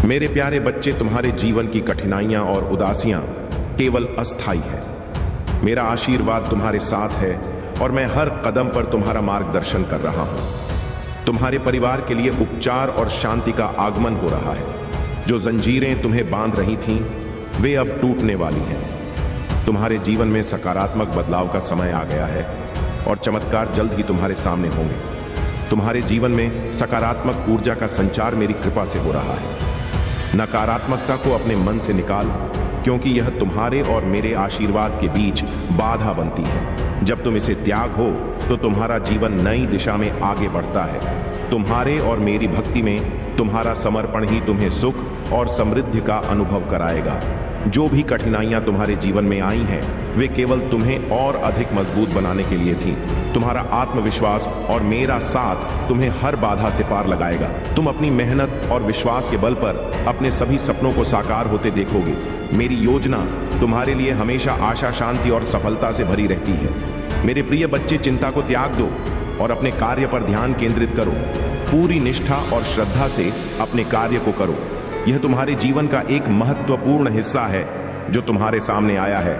मेरे प्यारे बच्चे, तुम्हारे जीवन की कठिनाइयां और उदासियां केवल अस्थायी है। मेरा आशीर्वाद तुम्हारे साथ है और मैं हर कदम पर तुम्हारा मार्गदर्शन कर रहा हूं। तुम्हारे परिवार के लिए उपचार और शांति का आगमन हो रहा है। जो जंजीरें तुम्हें बांध रही थीं, वे अब टूटने वाली हैं। तुम्हारे जीवन में सकारात्मक बदलाव का समय आ गया है और चमत्कार जल्द ही तुम्हारे सामने होंगे। तुम्हारे जीवन में सकारात्मक ऊर्जा का संचार मेरी कृपा से हो रहा है। नकारात्मकता को अपने मन से निकाल, क्योंकि यह तुम्हारे और मेरे आशीर्वाद के बीच बाधा बनती है। जब तुम इसे त्याग हो तो तुम्हारा जीवन नई दिशा में आगे बढ़ता है। तुम्हारे और मेरी भक्ति में तुम्हारा समर्पण ही तुम्हें सुख और समृद्धि का अनुभव कराएगा। जो भी कठिनाइयां तुम्हारे जीवन में आई हैं, वे केवल तुम्हें और अधिक मजबूत बनाने के लिए थीं। तुम्हारा आत्मविश्वास और मेरा साथ तुम्हें हर बाधा से पार लगाएगा। तुम अपनी मेहनत और विश्वास के बल पर अपने सभी सपनों को साकार होते देखोगे। मेरी योजना तुम्हारे लिए हमेशा आशा, शांति और सफलता से भरी रहती है। मेरे प्रिय बच्चे, चिंता को त्याग दो और अपने कार्य पर ध्यान केंद्रित करो। पूरी निष्ठा और श्रद्धा से अपने कार्य को करो। यह तुम्हारे जीवन का एक महत्वपूर्ण हिस्सा है जो तुम्हारे सामने आया है।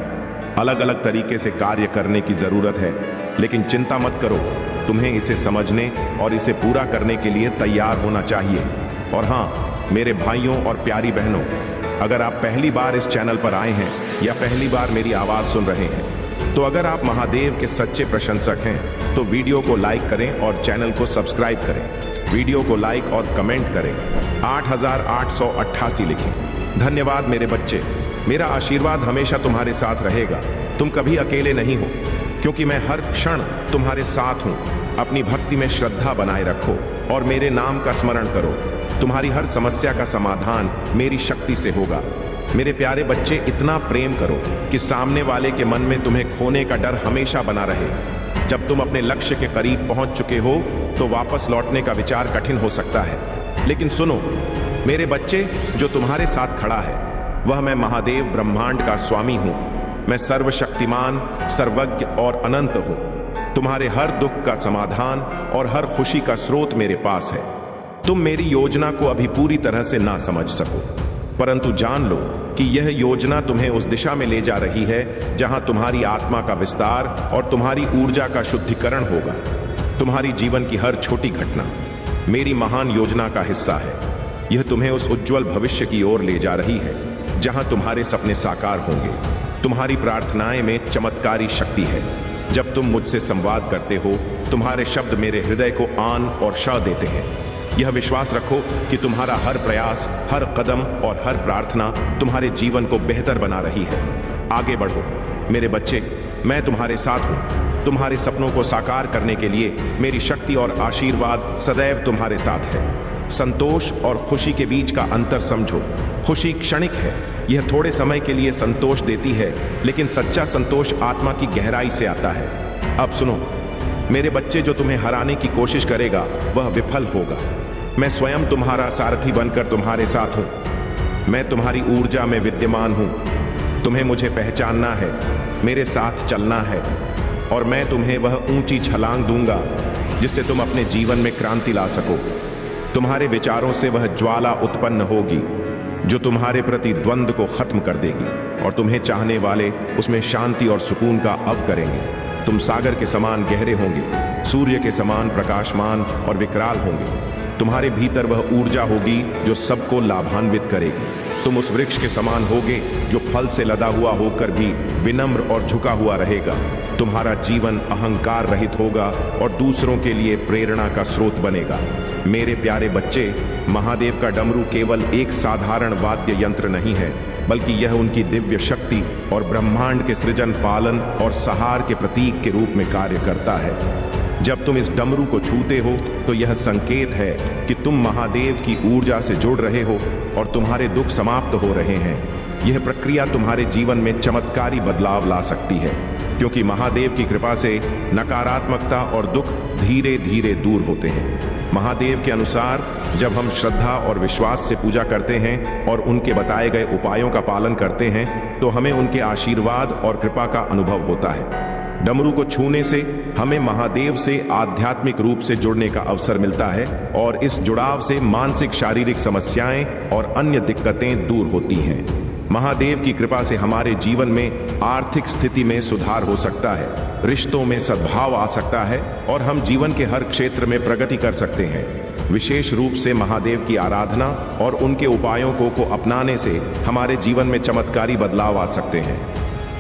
अलग अलग तरीके से कार्य करने की जरूरत है, लेकिन चिंता मत करो। तुम्हें इसे समझने और इसे पूरा करने के लिए तैयार होना चाहिए। और हाँ, मेरे भाइयों और प्यारी बहनों, अगर आप पहली बार इस चैनल पर आए हैं या पहली बार मेरी आवाज सुन रहे हैं, तो अगर आप महादेव के सच्चे प्रशंसक हैं तो वीडियो को लाइक करें और चैनल को सब्सक्राइब करें। वीडियो को लाइक और कमेंट करें। 8888 लिखें। धन्यवाद मेरे बच्चे। मेरा आशीर्वाद हमेशा तुम्हारे साथ रहेगा। तुम कभी अकेले नहीं हो, क्योंकि मैं हर क्षण तुम्हारे साथ हूं। अपनी भक्ति में श्रद्धा बनाए रखो और मेरे नाम का स्मरण करो। तुम्हारी हर समस्या का समाधान मेरी शक्ति से होगा। मेरे प्यारे बच्चे, इतना प्रेम करो कि सामने वाले के मन में तुम्हें खोने का डर हमेशा बना रहे। जब तुम अपने लक्ष्य के करीब पहुंच चुके हो तो वापस लौटने का विचार कठिन हो सकता है। लेकिन सुनो मेरे बच्चे, जो तुम्हारे साथ खड़ा है वह मैं महादेव ब्रह्मांड का स्वामी हूं। मैं सर्वशक्तिमान, सर्वज्ञ और अनंत हूं। तुम्हारे हर दुख का समाधान और हर खुशी का स्रोत मेरे पास है। तुम मेरी योजना को अभी पूरी तरह से ना समझ सको, परंतु जान लो कि यह योजना तुम्हें उस दिशा में ले जा रही है जहां तुम्हारी आत्मा का विस्तार और तुम्हारी ऊर्जा का शुद्धिकरण होगा। तुम्हारी जीवन की हर छोटी घटना मेरी महान योजना का हिस्सा है। यह तुम्हें उस उज्जवल भविष्य की ओर ले जा रही है जहां तुम्हारे सपने साकार होंगे। तुम्हारी प्रार्थनाएं में चमत्कारी शक्ति है। जब तुम मुझसे संवाद करते हो, तुम्हारे शब्द मेरे हृदय को आन और श देते हैं। यह विश्वास रखो कि तुम्हारा हर प्रयास, हर कदम और हर प्रार्थना तुम्हारे जीवन को बेहतर बना रही है। आगे बढ़ो मेरे बच्चे, मैं तुम्हारे साथ हूं। तुम्हारे सपनों को साकार करने के लिए मेरी शक्ति और आशीर्वाद सदैव तुम्हारे साथ है। संतोष और खुशी के बीच का अंतर समझो। खुशी क्षणिक है, यह थोड़े समय के लिए संतोष देती है, लेकिन सच्चा संतोष आत्मा की गहराई से आता है। अब सुनो मेरे बच्चे, जो तुम्हें हराने की कोशिश करेगा वह विफल होगा। मैं स्वयं तुम्हारा सारथी बनकर तुम्हारे साथ हूं। मैं तुम्हारी ऊर्जा में विद्यमान हूं। तुम्हें मुझे पहचानना है, मेरे साथ चलना है, और मैं तुम्हें वह ऊंची छलांग दूंगा जिससे तुम अपने जीवन में क्रांति ला सको। तुम्हारे विचारों से वह ज्वाला उत्पन्न होगी जो तुम्हारे प्रति द्वंद्व को खत्म कर देगी, और तुम्हें चाहने वाले उसमें शांति और सुकून का अव करेंगे। तुम सागर के समान गहरे होंगे, सूर्य के समान प्रकाशमान और विकराल होंगे। तुम्हारे भीतर वह ऊर्जा होगी जो सबको लाभान्वित करेगी। तुम उस वृक्ष के समान होगे जो फल से लदा हुआ होकर भी विनम्र और झुका हुआ रहेगा। तुम्हारा जीवन अहंकार रहित होगा और दूसरों के लिए प्रेरणा का स्रोत बनेगा। मेरे प्यारे बच्चे, महादेव का डमरू केवल एक साधारण वाद्य यंत्र नहीं है, बल्कि यह उनकी दिव्य शक्ति और ब्रह्मांड के सृजन, पालन और सहार के प्रतीक के रूप में कार्य करता है। जब तुम इस डमरू को छूते हो तो यह संकेत है कि तुम महादेव की ऊर्जा से जुड़ रहे हो और तुम्हारे दुख समाप्त हो रहे हैं। यह प्रक्रिया तुम्हारे जीवन में चमत्कारी बदलाव ला सकती है, क्योंकि महादेव की कृपा से नकारात्मकता और दुख धीरे धीरे दूर होते हैं। महादेव के अनुसार जब हम श्रद्धा और विश्वास से पूजा करते हैं और उनके बताए गए उपायों का पालन करते हैं तो हमें उनके आशीर्वाद और कृपा का अनुभव होता है। डमरू को छूने से हमें महादेव से आध्यात्मिक रूप से जुड़ने का अवसर मिलता है और इस जुड़ाव से मानसिक शारीरिक समस्याएं और अन्य दिक्कतें दूर होती हैं। महादेव की कृपा से हमारे जीवन में आर्थिक स्थिति में सुधार हो सकता है, रिश्तों में सद्भाव आ सकता है और हम जीवन के हर क्षेत्र में प्रगति कर सकते हैं। विशेष रूप से महादेव की आराधना और उनके उपायों को अपनाने से हमारे जीवन में चमत्कारी बदलाव आ सकते हैं।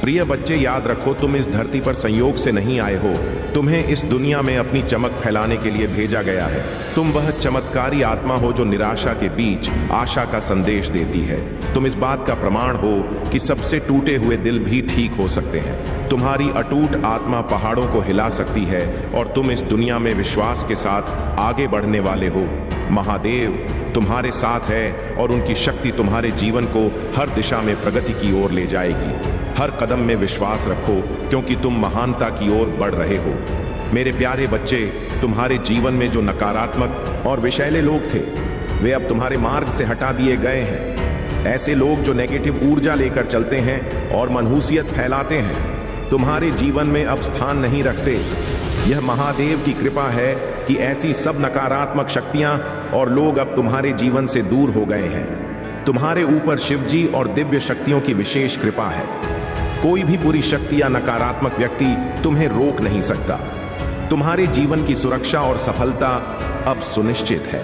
प्रिय बच्चे, याद रखो, तुम इस धरती पर संयोग से नहीं आए हो। तुम्हें इस दुनिया में अपनी चमक फैलाने के लिए भेजा गया है। तुम वह चमत्कारी आत्मा हो जो निराशा के बीच आशा का संदेश देती है। तुम इस बात का प्रमाण हो कि सबसे टूटे हुए दिल भी ठीक हो सकते हैं। तुम्हारी अटूट आत्मा पहाड़ों को हिला सकती है और तुम इस दुनिया में विश्वास के साथ आगे बढ़ने वाले हो। महादेव तुम्हारे साथ है और उनकी शक्ति तुम्हारे जीवन को हर दिशा में प्रगति की ओर ले जाएगी। हर कदम में विश्वास रखो क्योंकि तुम महानता की ओर बढ़ रहे हो। मेरे प्यारे बच्चे, तुम्हारे जीवन में जो नकारात्मक और विषैले लोग थे वे अब तुम्हारे मार्ग से हटा दिए गए हैं। ऐसे लोग जो नेगेटिव ऊर्जा लेकर चलते हैं और मनहूसियत फैलाते हैं तुम्हारे जीवन में अब स्थान नहीं रखते। यह महादेव की कृपा है कि ऐसी सब नकारात्मक शक्तियां और लोग अब तुम्हारे जीवन से दूर हो गए हैं। तुम्हारे ऊपर शिवजी और दिव्य शक्तियों की विशेष कृपा है। कोई भी बुरी शक्ति या नकारात्मक व्यक्ति तुम्हें रोक नहीं सकता। तुम्हारे जीवन की सुरक्षा और सफलता अब सुनिश्चित है।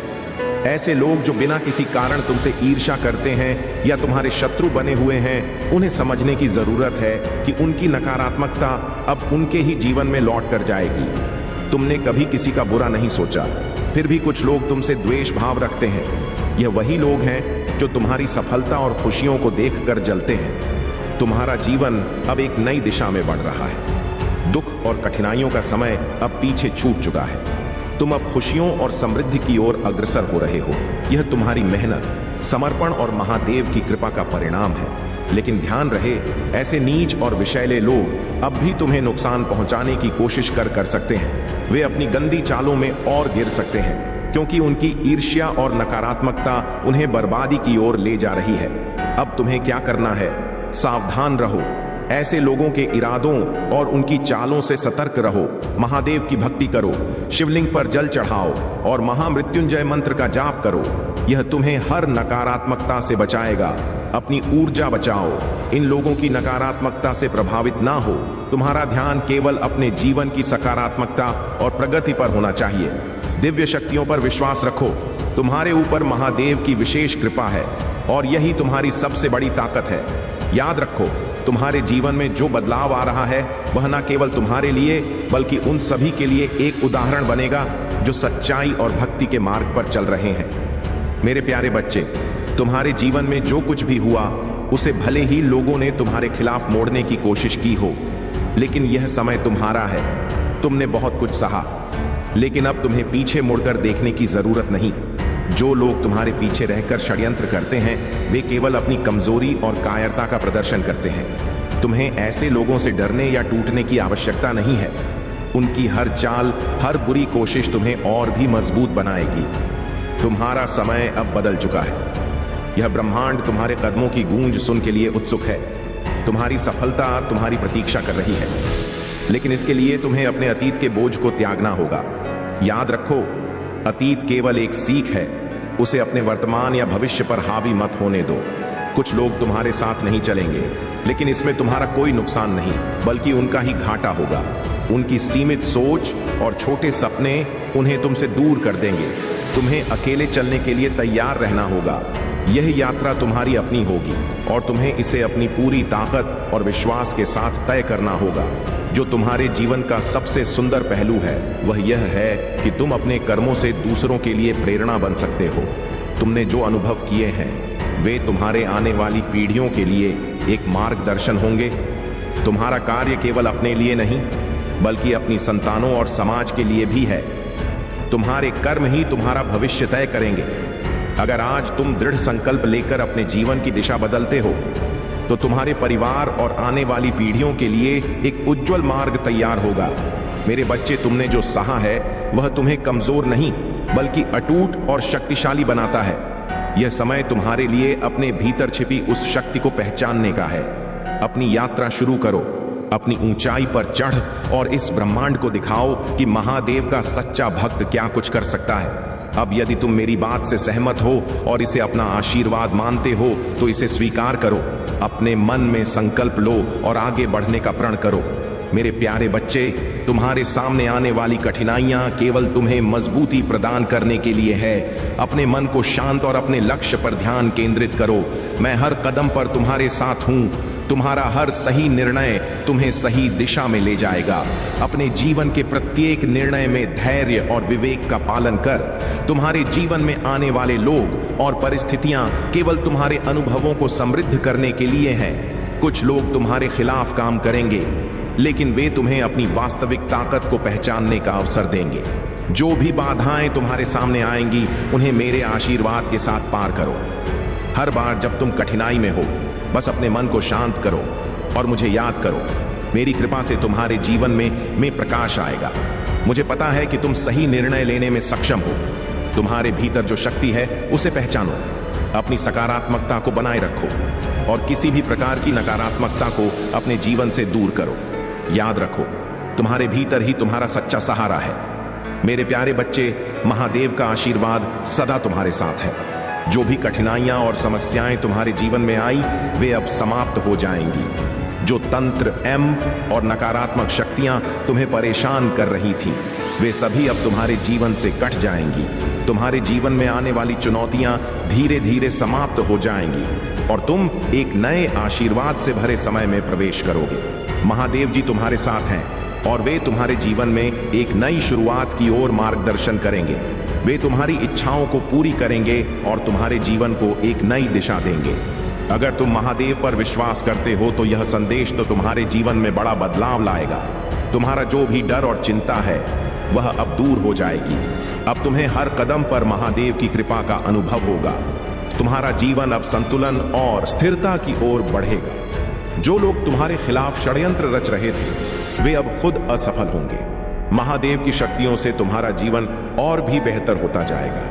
ऐसे लोग जो बिना किसी कारण तुमसे ईर्ष्या करते हैं या तुम्हारे शत्रु बने हुए हैं, उन्हें समझने की जरूरत है कि उनकी नकारात्मकता अब उनके ही जीवन में लौट कर जाएगी। तुमने कभी किसी का बुरा नहीं सोचा, फिर भी कुछ लोग तुमसे द्वेष भाव रखते हैं। यह वही लोग हैं जो तुम्हारी सफलता और खुशियों को देखकर जलते हैं। तुम्हारा जीवन अब एक नई दिशा में बढ़ रहा है। दुख और कठिनाइयों का समय अब पीछे छूट चुका है। तुम अब खुशियों और समृद्धि की ओर अग्रसर हो रहे हो। यह तुम्हारी मेहनत, समर्पण और महादेव की कृपा का परिणाम है। लेकिन ध्यान रहे, ऐसे नीच और विषैले लोग अब भी तुम्हें नुकसान पहुंचाने की कोशिश कर सकते हैं। वे अपनी गंदी चालों में और गिर सकते हैं क्योंकि उनकी ईर्ष्या और नकारात्मकता उन्हें बर्बादी की ओर ले जा रही है। अब तुम्हें क्या करना है? सावधान रहो। ऐसे लोगों के इरादों और उनकी चालों से सतर्क रहो। महादेव की भक्ति करो, शिवलिंग पर जल चढ़ाओ और महामृत्युंजय मंत्र का जाप करो। यह तुम्हें हर नकारात्मकता से बचाएगा। अपनी ऊर्जा बचाओ, इन लोगों की नकारात्मकता से प्रभावित ना हो। तुम्हारा ध्यान केवल अपने जीवन की सकारात्मकता और प्रगति पर होना चाहिए। दिव्य शक्तियों पर विश्वास रखो। तुम्हारे ऊपर महादेव की विशेष कृपा है और यही तुम्हारी सबसे बड़ी ताकत है। याद रखो, तुम्हारे जीवन में जो बदलाव आ रहा है वह न केवल तुम्हारे लिए बल्कि उन सभी के लिए एक उदाहरण बनेगा जो सच्चाई और भक्ति के मार्ग पर चल रहे हैं। मेरे प्यारे बच्चे, तुम्हारे जीवन में जो कुछ भी हुआ उसे भले ही लोगों ने तुम्हारे खिलाफ मोड़ने की कोशिश की हो, लेकिन यह समय तुम्हारा है। तुमने बहुत कुछ सहा, लेकिन अब तुम्हें पीछे मुड़कर देखने की जरूरत नहीं। जो लोग तुम्हारे पीछे रहकर षड्यंत्र करते हैं वे केवल अपनी कमजोरी और कायरता का प्रदर्शन करते हैं। तुम्हें ऐसे लोगों से डरने या टूटने की आवश्यकता नहीं है। उनकी हर चाल, हर बुरी कोशिश तुम्हें और भी मजबूत बनाएगी। तुम्हारा समय अब बदल चुका है। यह ब्रह्मांड तुम्हारे कदमों की गूंज सुन के लिए उत्सुक है। तुम्हारी सफलता तुम्हारी प्रतीक्षा कर रही है, लेकिन इसके लिए तुम्हें अपने अतीत के बोझ को त्यागना होगा। याद रखो, अतीत केवल एक सीख है, उसे अपने वर्तमान या भविष्य पर हावी मत होने दो। कुछ लोग तुम्हारे साथ नहीं चलेंगे, लेकिन इसमें तुम्हारा कोई नुकसान नहीं बल्कि उनका ही घाटा होगा। उनकी सीमित सोच और छोटे सपने उन्हें तुमसे दूर कर देंगे। तुम्हें अकेले चलने के लिए तैयार रहना होगा। यह यात्रा तुम्हारी अपनी होगी और तुम्हें इसे अपनी पूरी ताकत और विश्वास के साथ तय करना होगा। जो तुम्हारे जीवन का सबसे सुंदर पहलू है वह यह है कि तुम अपने कर्मों से दूसरों के लिए प्रेरणा बन सकते हो। तुमने जो अनुभव किए हैं वे तुम्हारे आने वाली पीढ़ियों के लिए एक मार्गदर्शन होंगे। तुम्हारा कार्य केवल अपने लिए नहीं बल्कि अपनी संतानों और समाज के लिए भी है। तुम्हारे कर्म ही तुम्हारा भविष्य तय करेंगे। अगर आज तुम दृढ़ संकल्प लेकर अपने जीवन की दिशा बदलते हो तो तुम्हारे परिवार और आने वाली पीढ़ियों के लिए एक उज्जवल मार्ग तैयार होगा। मेरे बच्चे, तुमने जो सहा है वह तुम्हें कमजोर नहीं बल्कि अटूट और शक्तिशाली बनाता है। यह समय तुम्हारे लिए अपने भीतर छिपी उस शक्ति को पहचानने का है। अपनी यात्रा शुरू करो। अपनी ऊंचाई पर चढ़ और इस ब्रह्मांड को दिखाओ कि महादेव का सच्चा भक्त क्या कुछ कर सकता है। अब यदि तुम मेरी बात से सहमत हो और इसे अपना आशीर्वाद मानते हो तो इसे स्वीकार करो, अपने मन में संकल्प लो और आगे बढ़ने का प्रण करो। मेरे प्यारे बच्चे, तुम्हारे सामने आने वाली कठिनाइयां केवल तुम्हें मजबूती प्रदान करने के लिए है। अपने मन को शांत और अपने लक्ष्य पर ध्यान केंद्रित करो। मैं हर कदम पर तुम्हारे साथ हूं। तुम्हारा हर सही निर्णय तुम्हें सही दिशा में ले जाएगा। अपने जीवन के प्रत्येक निर्णय में धैर्य और विवेक का पालन कर। तुम्हारे जीवन में आने वाले लोग और परिस्थितियां केवल तुम्हारे अनुभवों को समृद्ध करने के लिए हैं। कुछ लोग तुम्हारे खिलाफ काम करेंगे, लेकिन वे तुम्हें अपनी वास्तविक ताकत को पहचानने का अवसर देंगे। जो भी बाधाएं तुम्हारे सामने आएंगी, उन्हें मेरे आशीर्वाद के साथ पार करो। हर बार जब तुम कठिनाई में हो, बस अपने मन को शांत करो और मुझे याद करो। मेरी कृपा से तुम्हारे जीवन में प्रकाश आएगा। मुझे पता है कि तुम सही निर्णय लेने में सक्षम हो। तुम्हारे भीतर जो शक्ति है उसे पहचानो, अपनी सकारात्मकता को बनाए रखो और किसी भी प्रकार की नकारात्मकता को अपने जीवन से दूर करो। याद रखो, तुम्हारे भीतर ही तुम्हारा सच्चा सहारा है। मेरे प्यारे बच्चे, महादेव का आशीर्वाद सदा तुम्हारे साथ है। जो भी कठिनाइयां और समस्याएं तुम्हारे जीवन में आई, वे अब समाप्त हो जाएंगी। जो तंत्र और नकारात्मक शक्तियां तुम्हें परेशान कर रही थी, वे सभी अब तुम्हारे जीवन से कट जाएंगी। तुम्हारे जीवन में आने वाली चुनौतियां धीरे धीरे समाप्त हो जाएंगी और तुम एक नए आशीर्वाद से भरे समय में प्रवेश करोगे। महादेव जी तुम्हारे साथ हैं और वे तुम्हारे जीवन में एक नई शुरुआत की ओर मार्गदर्शन करेंगे। वे तुम्हारी इच्छाओं को पूरी करेंगे और तुम्हारे जीवन को एक नई दिशा देंगे। अगर तुम महादेव पर विश्वास करते हो तो यह संदेश तो तुम्हारे जीवन में बड़ा बदलाव लाएगा। तुम्हारा जो भी डर और चिंता है वह अब दूर हो जाएगी। अब तुम्हें हर कदम पर महादेव की कृपा का अनुभव होगा। तुम्हारा जीवन अब संतुलन और स्थिरता की ओर बढ़ेगा। जो लोग तुम्हारे खिलाफ षड्यंत्र रच रहे थे, वे अब खुद असफल होंगे। महादेव की शक्तियों से तुम्हारा जीवन और भी बेहतर होता जाएगा।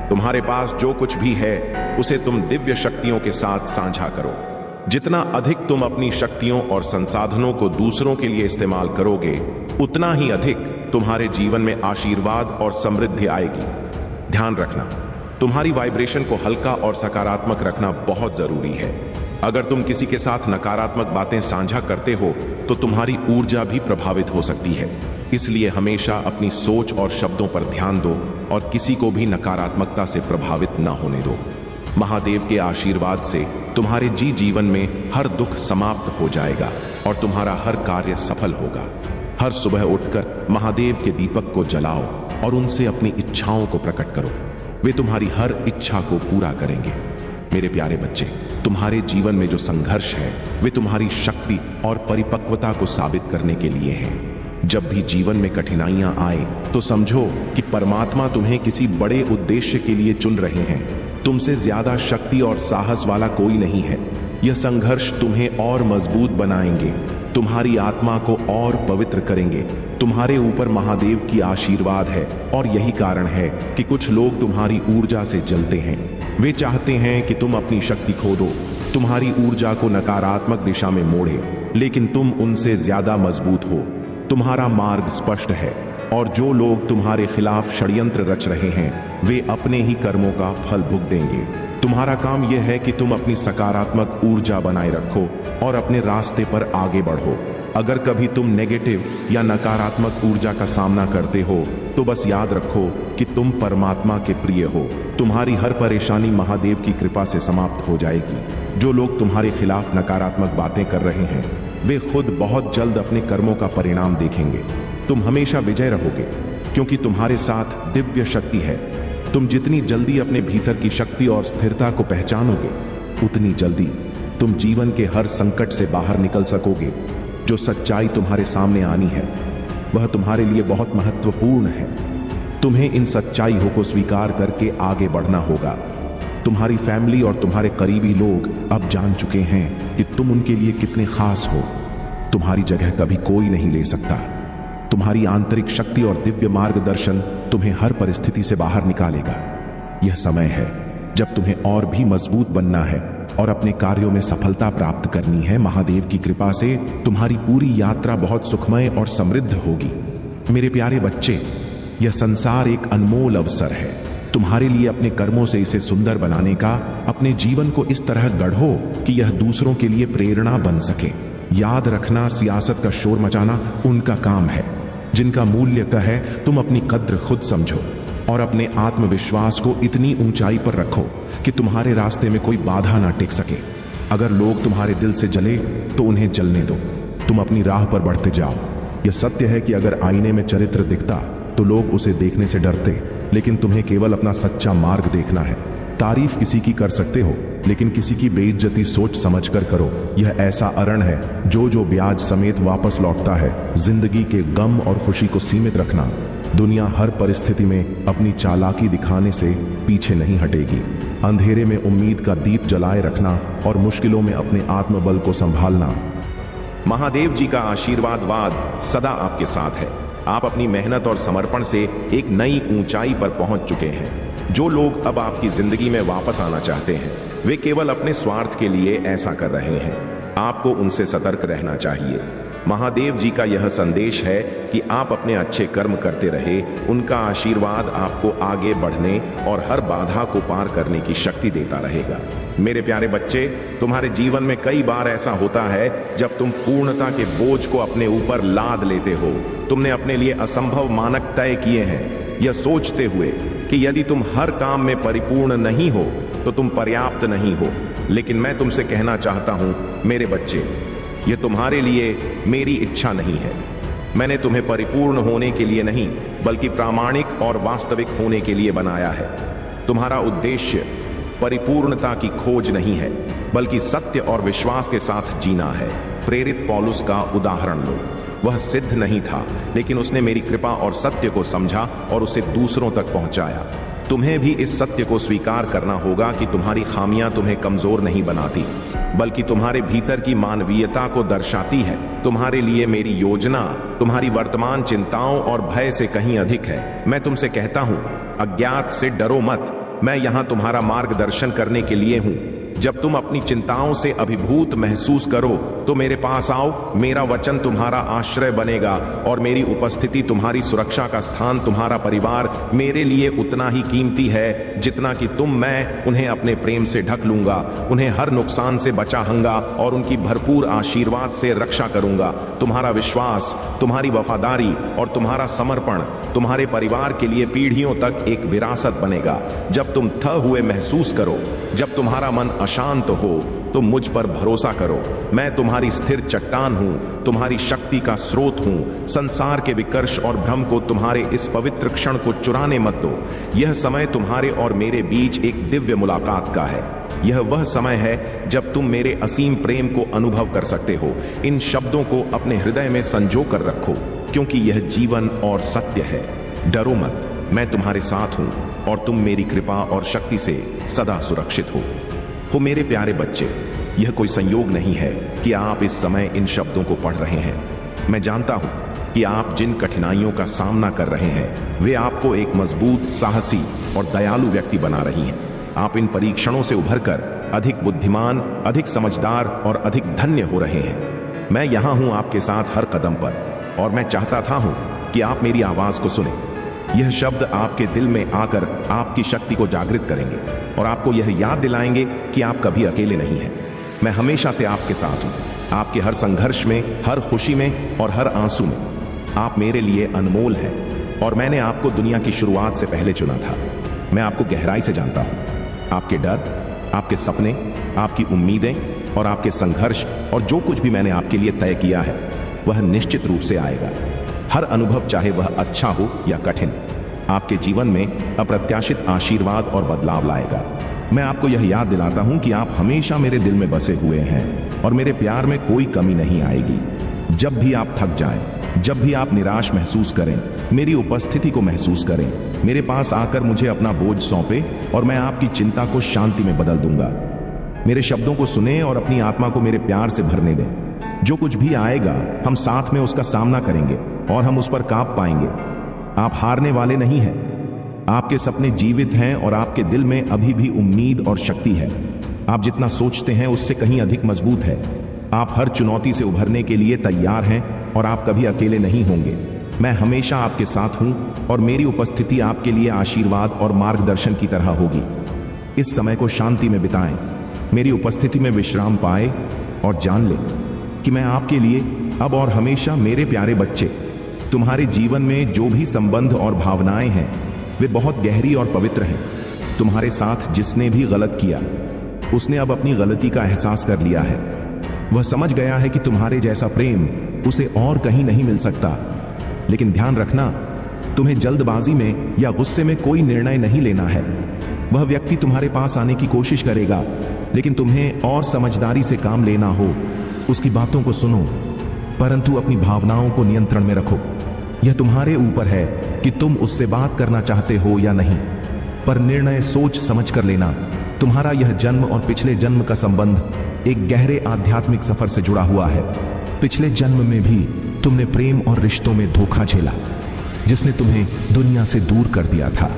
तुम्हारे पास जो कुछ भी है उसे तुम दिव्य शक्तियों के साथ साझा करो। जितना अधिक तुम अपनी शक्तियों और संसाधनों को दूसरों के लिए इस्तेमाल करोगे, उतना ही अधिक तुम्हारे जीवन में आशीर्वाद और समृद्धि आएगी। ध्यान रखना, तुम्हारी वाइब्रेशन को हल्का और सकारात्मक रखना बहुत जरूरी है। अगर तुम किसी के साथ नकारात्मक बातें साझा करते हो तो तुम्हारी ऊर्जा भी प्रभावित हो सकती है। इसलिए हमेशा अपनी सोच और शब्दों पर ध्यान दो और किसी को भी नकारात्मकता से प्रभावित न होने दो। महादेव के आशीर्वाद से तुम्हारे जीवन में हर दुख समाप्त हो जाएगा और तुम्हारा हर कार्य सफल होगा। हर सुबह उठकर महादेव के दीपक को जलाओ और उनसे अपनी इच्छाओं को प्रकट करो। वे तुम्हारी हर इच्छा को पूरा करेंगे। मेरे प्यारे बच्चे, तुम्हारे जीवन में जो संघर्ष है वे तुम्हारी शक्ति और परिपक्वता को साबित करने के लिए है। जब भी जीवन में कठिनाइयां आए तो समझो कि परमात्मा तुम्हें किसी बड़े उद्देश्य के लिए चुन रहे हैं। तुमसे ज्यादा शक्ति और साहस वाला कोई नहीं है। यह संघर्ष तुम्हें और मजबूत बनाएंगे, तुम्हारी आत्मा को और पवित्र करेंगे। तुम्हारे ऊपर महादेव की आशीर्वाद है और यही कारण है कि कुछ लोग तुम्हारी ऊर्जा से जलते हैं। वे चाहते हैं कि तुम अपनी शक्ति खो दो, तुम्हारी ऊर्जा को नकारात्मक दिशा में मोड़े, लेकिन तुम उनसे ज्यादा मजबूत हो। तुम्हारा मार्ग स्पष्ट है और जो लोग तुम्हारे खिलाफ षड्यंत्र रच रहे हैं वे अपने ही कर्मों का फल भुगतेंगे। तुम्हारा काम यह है कि तुम अपनी सकारात्मक ऊर्जा बनाए रखो और अपने रास्ते पर आगे बढ़ो। अगर कभी तुम नेगेटिव या नकारात्मक ऊर्जा का सामना करते हो तो बस याद रखो कि तुम परमात्मा के प्रिय हो। तुम्हारी हर परेशानी महादेव की कृपा से समाप्त हो जाएगी। जो लोग तुम्हारे खिलाफ नकारात्मक बातें कर रहे हैं वे खुद बहुत जल्द अपने कर्मों का परिणाम देखेंगे। तुम हमेशा विजय रहोगे क्योंकि तुम्हारे साथ दिव्य शक्ति है। तुम जितनी जल्दी अपने भीतर की शक्ति और स्थिरता को पहचानोगे, उतनी जल्दी तुम जीवन के हर संकट से बाहर निकल सकोगे। जो सच्चाई तुम्हारे सामने आनी है वह तुम्हारे लिए बहुत महत्वपूर्ण है। तुम्हें इन सच्चाइयों को स्वीकार करके आगे बढ़ना होगा। तुम्हारी फैमिली और तुम्हारे करीबी लोग अब जान चुके हैं कि तुम उनके लिए कितने खास हो। तुम्हारी जगह कभी कोई नहीं ले सकता। तुम्हारी आंतरिक शक्ति और दिव्य मार्गदर्शन तुम्हें हर परिस्थिति से बाहर निकालेगा। यह समय है जब तुम्हें और भी मजबूत बनना है और अपने कार्यों में सफलता प्राप्त करनी है। महादेव की कृपा से तुम्हारी पूरी यात्रा बहुत सुखमय और समृद्ध होगी। मेरे प्यारे बच्चे, यह संसार एक अनमोल अवसर है तुम्हारे लिए अपने कर्मों से इसे सुंदर बनाने का। अपने जीवन को इस तरह गढ़ो कि यह दूसरों के लिए प्रेरणा बन सके। याद रखना, सियासत का शोर मचाना उनका काम है जिनका मूल्य का है। तुम अपनी कद्र खुद समझो और अपने आत्मविश्वास को इतनी ऊंचाई पर रखो कि तुम्हारे रास्ते में कोई बाधा ना टिक सके। अगर लोग तुम्हारे दिल से जले तो उन्हें जलने दो, तुम अपनी राह पर बढ़ते जाओ। यह सत्य है कि अगर आईने में चरित्र दिखता तो लोग उसे देखने से डरते, लेकिन तुम्हें केवल अपना सच्चा मार्ग देखना है। तारीफ किसी की कर सकते हो, लेकिन किसी की बेइज्जती सोच समझ कर करो। यह ऐसा अरण है जो ब्याज समेत वापस लौटता है। जिंदगी के गम और खुशी को सीमित रखना। दुनिया हर परिस्थिति में अपनी चालाकी दिखाने से पीछे नहीं हटेगी। अंधेरे में उम्मीद का दीप जलाए रखना और मुश्किलों में अपने आत्मबल को संभालना। महादेव जी का आशीर्वाद सदा आपके साथ है। आप अपनी मेहनत और समर्पण से एक नई ऊंचाई पर पहुंच चुके हैं। जो लोग अब आपकी जिंदगी में वापस आना चाहते हैं, वे केवल अपने स्वार्थ के लिए ऐसा कर रहे हैं। आपको उनसे सतर्क रहना चाहिए। महादेव जी का यह संदेश है कि आप अपने अच्छे कर्म करते रहे। उनका आशीर्वाद आपको आगे बढ़ने और हर बाधा को पार करने की शक्ति देता रहेगा। मेरे प्यारे बच्चे, तुम्हारे जीवन में कई बार ऐसा होता है जब तुम पूर्णता के बोझ को अपने ऊपर लाद लेते हो। तुमने अपने लिए असंभव मानक तय किए हैं, यह सोचते हुए कि यदि तुम हर काम में परिपूर्ण नहीं हो तो तुम पर्याप्त नहीं हो। लेकिन मैं तुमसे कहना चाहता हूं, मेरे बच्चे, यह तुम्हारे लिए मेरी इच्छा नहीं है। मैंने तुम्हें परिपूर्ण होने के लिए नहीं, बल्कि प्रामाणिक और वास्तविक होने के लिए बनाया है। तुम्हारा उद्देश्य परिपूर्णता की खोज नहीं है, बल्कि सत्य और विश्वास के साथ जीना है। प्रेरित पौलुस का उदाहरण लो। वह सिद्ध नहीं था, लेकिन उसने मेरी कृपा और सत्य को समझा और उसे दूसरों तक पहुंचाया। तुम्हें भी इस सत्य को स्वीकार करना होगा कि तुम्हारी खामियां तुम्हें कमजोर नहीं बनाती, बल्कि तुम्हारे भीतर की मानवीयता को दर्शाती है। तुम्हारे लिए मेरी योजना तुम्हारी वर्तमान चिंताओं और भय से कहीं अधिक है। मैं तुमसे कहता हूं, अज्ञात से डरो मत। मैं यहां तुम्हारा मार्गदर्शन करने के लिए हूं। जब तुम अपनी चिंताओं से अभिभूत महसूस करो तो मेरे पास आओ। मेरा वचन तुम्हारा आश्रय बनेगा और मेरी उपस्थिति तुम्हारी सुरक्षा का स्थान। तुम्हारा परिवार मेरे लिए उतना ही कीमती है जितना कि मैं उन्हें अपने प्रेम से ढक लूंगा। उन्हें हर नुकसान से बचाऊंगा और उनकी भरपूर आशीर्वाद से रक्षा करूंगा। तुम्हारा विश्वास, तुम्हारी वफादारी और तुम्हारा समर्पण तुम्हारे परिवार के लिए पीढ़ियों तक एक विरासत बनेगा। जब तुम थके हुए महसूस करो, जब तुम्हारा मन अशांत हो, तो मुझ पर भरोसा करो। मैं तुम्हारी स्थिर चट्टान हूं, तुम्हारी शक्ति का स्रोत हूं। संसार के विकर्ष और भ्रम को तुम्हारे इस पवित्र क्षण को चुराने मत दो। यह समय तुम्हारे और मेरे बीच एक दिव्य मुलाकात का है। यह वह समय है जब तुम मेरे असीम प्रेम को अनुभव कर सकते हो। इन शब्दों को अपने हृदय में संजो कर रखो, क्योंकि यह जीवन और सत्य है। डरो मत, मैं तुम्हारे साथ हूं और तुम मेरी कृपा और शक्ति से सदा सुरक्षित हो। मेरे प्यारे बच्चे, यह कोई संयोग नहीं है कि आप इस समय इन शब्दों को पढ़ रहे हैं। मैं जानता हूं कि आप जिन कठिनाइयों का सामना कर रहे हैं, वे आपको एक मजबूत, साहसी और दयालु व्यक्ति बना रही हैं। आप इन परीक्षणों से उभरकर अधिक बुद्धिमान, अधिक समझदार और अधिक धन्य हो रहे हैं। मैं यहां हूं आपके साथ हर कदम पर, और मैं चाहता था कि आप मेरी आवाज को सुने। यह शब्द आपके दिल में आकर आपकी शक्ति को जागृत करेंगे और आपको यह याद दिलाएंगे कि आप कभी अकेले नहीं हैं। मैं हमेशा से आपके साथ हूं, आपके हर संघर्ष में, हर खुशी में और हर आंसू में। आप मेरे लिए अनमोल हैं और मैंने आपको दुनिया की शुरुआत से पहले चुना था। मैं आपको गहराई से जानता हूं। आपके डर, आपके सपने, आपकी उम्मीदें और आपके संघर्ष और जो कुछ भी मैंने आपके लिए तय किया है, वह निश्चित रूप से आएगा। हर अनुभव, चाहे वह अच्छा हो या कठिन, आपके जीवन में अप्रत्याशित आशीर्वाद और बदलाव लाएगा। मैं आपको यह याद दिलाता हूं कि आप हमेशा मेरे दिल में बसे हुए हैं और मेरे प्यार में कोई कमी नहीं आएगी। जब भी आप थक जाएं, जब भी आप निराश महसूस करें, मेरी उपस्थिति को महसूस करें। मेरे पास आकर मुझे अपना बोझ सौंपे और मैं आपकी चिंता को शांति में बदल दूंगा। मेरे शब्दों को सुने और अपनी आत्मा को मेरे प्यार से भरने दें। जो कुछ भी आएगा, हम साथ में उसका सामना करेंगे और हम उस पर काब पाएंगे। आप हारने वाले नहीं हैं। आपके सपने जीवित हैं और आपके दिल में अभी भी उम्मीद और शक्ति है। आप जितना सोचते हैं उससे कहीं अधिक मजबूत है। आप हर चुनौती से उभरने के लिए तैयार हैं और आप कभी अकेले नहीं होंगे। मैं हमेशा आपके साथ हूं और मेरी उपस्थिति आपके लिए आशीर्वाद और मार्गदर्शन की तरह होगी। इस समय को शांति में बिताएं, मेरी उपस्थिति में विश्राम पाए और जान लें कि मैं आपके लिए अब और हमेशा, मेरे प्यारे बच्चे, तुम्हारे जीवन में जो भी संबंध और भावनाएं हैं वे बहुत गहरी और पवित्र हैं। तुम्हारे साथ जिसने भी गलत किया उसने अब अपनी गलती का एहसास कर लिया है। वह समझ गया है कि तुम्हारे जैसा प्रेम उसे और कहीं नहीं मिल सकता। लेकिन ध्यान रखना, तुम्हें जल्दबाजी में या गुस्से में कोई निर्णय नहीं लेना है। वह व्यक्ति तुम्हारे पास आने की कोशिश करेगा, लेकिन तुम्हें और समझदारी से काम लेना हो। उसकी बातों को सुनो, परंतु अपनी भावनाओं को नियंत्रण में रखो। यह तुम्हारे ऊपर है कि तुम उससे बात करना चाहते हो या नहीं, पर निर्णय सोच समझ कर लेना। तुम्हारा यह जन्म और पिछले जन्म का संबंध एक गहरे आध्यात्मिक सफर से जुड़ा हुआ है। पिछले जन्म में भी तुमने प्रेम और रिश्तों में धोखा झेला, जिसने तुम्हें दुनिया से दूर कर दिया था,